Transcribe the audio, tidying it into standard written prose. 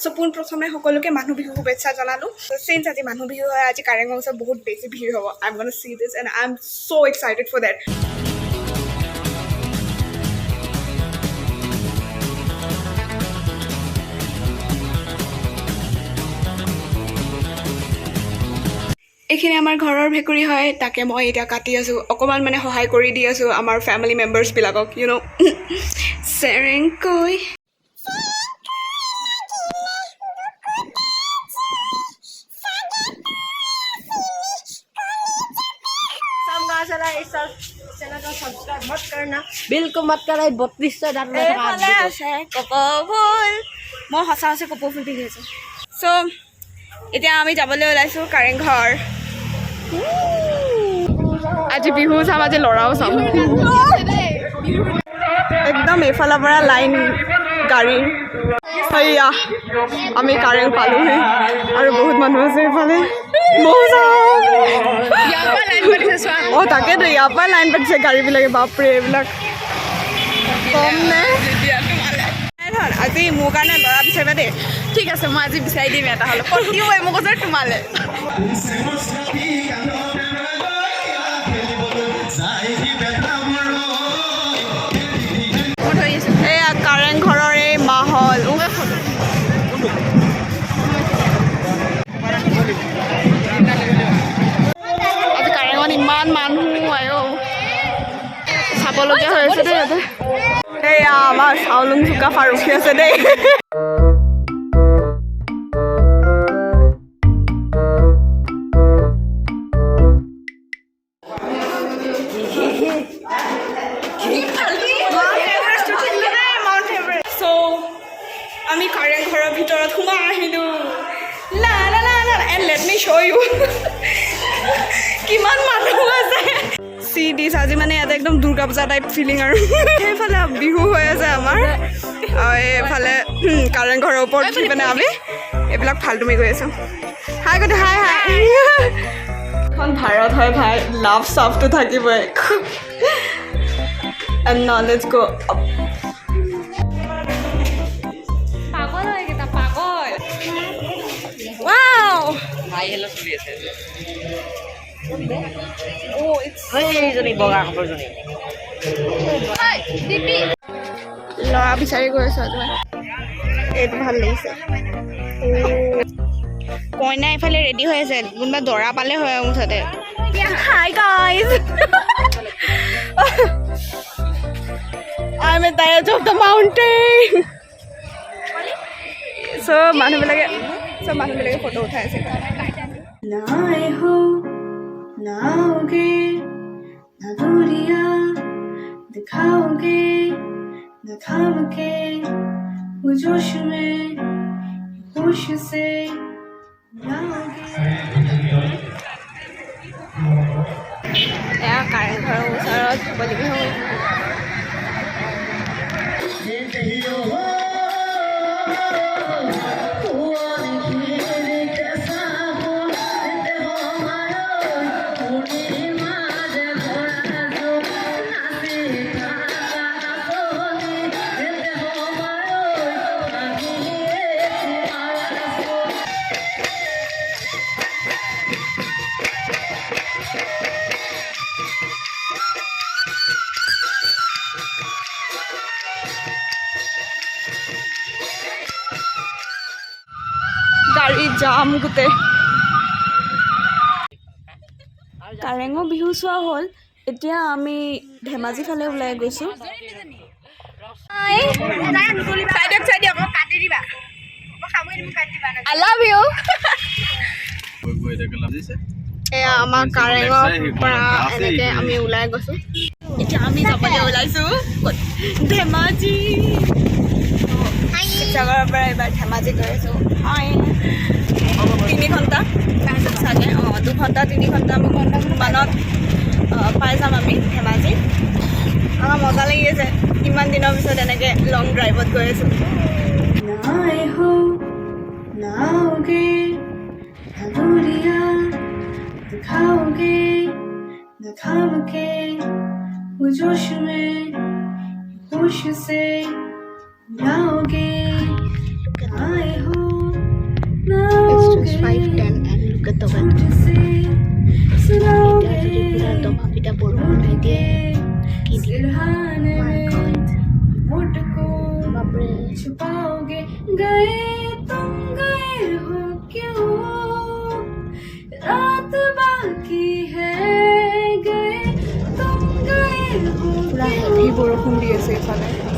So পোনপ্ৰথমে সকলোকে মানুহ বিহু শুভেচ্ছা জনালোঁ সিন্স আজি মানুহ বিহু হয় আজি কাৰেঙৰ ওচৰত বহুত বেছি ভিৰ হ'ব I am gonna see this and I am so excited for that এইখিনি আমাৰ ঘৰৰ ভেকুৰী হয় তাকে মই এতিয়া কাটি আছোঁ অকণমান মানে সহায় কৰি দি আছোঁ আমাৰ ফেমিলি মেম্বাৰ্ছবিলাকক ইউ ন' চেৰেংকৈ सब्सक्राइब मत करना बिल्कुल मत करा 32 डाल মই সঁচা সঁচা কপৌ ফুল পিন্ধি আছোঁ চ' এতিয়া আমি যাবলৈ ওলাইছোঁ কাৰেংঘৰ আজি বিহু চাম আজি ল'ৰাও চাম একদম এইফালৰ পৰা লাইন গাড়ী সেয়া আমি কাৰেং পালোহি আৰু বহুত মানুহ আছে এইফালে অঁ তাকেতো ইয়াৰ পৰা লাইন পাতিছে গাড়ীবিলাকে বাপৰে এইবিলাক কম নে আজি মোৰ কাৰণে ল'ৰা বিচাৰিবা দেই ঠিক আছে মই আজি বিচাৰি দিম এটা হ'লে প্ৰতিও মোক কৈছে তোমালে এয়া কাৰেং ঘৰৰ এই মাহল আজি কাৰেঙত ইমান মানুহ আয়ো চাবলগীয়া হৈ আছে দেই ইয়াতে এয়া আমাৰ চাউলুং চুকাফা ৰখি আছে দেই আমি কাৰেং ঘৰৰ ভিতৰত সোমাই আহিলোঁ লা la la la and let me show' you কিমান মানুহ আছে চি দিছ আজি মানে ইয়াতে একদম দুৰ্গা পূজা টাইপ ফিলিং আৰু সেইফালে বিহু হৈ আছে আমাৰ এইফালে কাৰেং ঘৰৰ ওপৰত উঠি পিনে আমি এইবিলাক ফাল্টুমি গৈ আছোঁ হাই গ'তে হাই হাই এখন ভাৰত হয় ভাই লাভ চাফটো থাকিবই এণ্ড নলেজ গ' up Wow! Hi, hello, Julius. Oh, it's Hey, Johnny, boga kapor Johnny. Hi, Dipi. ল'ৰা বিচাৰি গৈ আছোঁ আজি এইটো ভাল লাগিছে কইনা এইফালে ৰেডি হৈ আছে কোনোবা দৰা পালে হয় মুঠতে hi guys I am at the edge of the mountain চব মানুহবিলাকে ফটো উঠাই আছে নাই হো নাওগে না দুরিয়া दिखाओगे न थाम के वो जोश में होश से কাৰেং ঘৰৰ ওচৰত বলি বিহু গাড়ী জাম গোটেই কাৰেঙৰ বিহু চোৱা হ'ল এতিয়া আমি ধেমাজি ফালে ওলাই গৈছোঁ I love you এয়া আমাৰ কাৰেঙৰ পৰা এনেকৈ আমি ওলাই গৈছোঁ এতিয়া আমি যাবলৈ ওলাইছোঁ ধেমাজি শিৱসাগৰৰ পৰা এইবাৰ ধেমাজি গৈ আছোঁ 3 ঘণ্টা চাগে 2 ঘণ্টা 3 ঘণ্টা মানত পাই যাম আমি ধেমাজি আমাৰ মজা লাগি আছে ইমান দিনৰ পিছত এনেকৈ লং ড্ৰাইভত গৈ আছোঁ दिखाओगे न थाम के वो जोश में होश से लाओगे आए हो টকা এতিয়া যদি পুৰা দবা পিটা বৰষুণ আহি দিয়ে কি দিম বাপৰে পুৰা হেভি বৰষুণ দি আছে এইফালে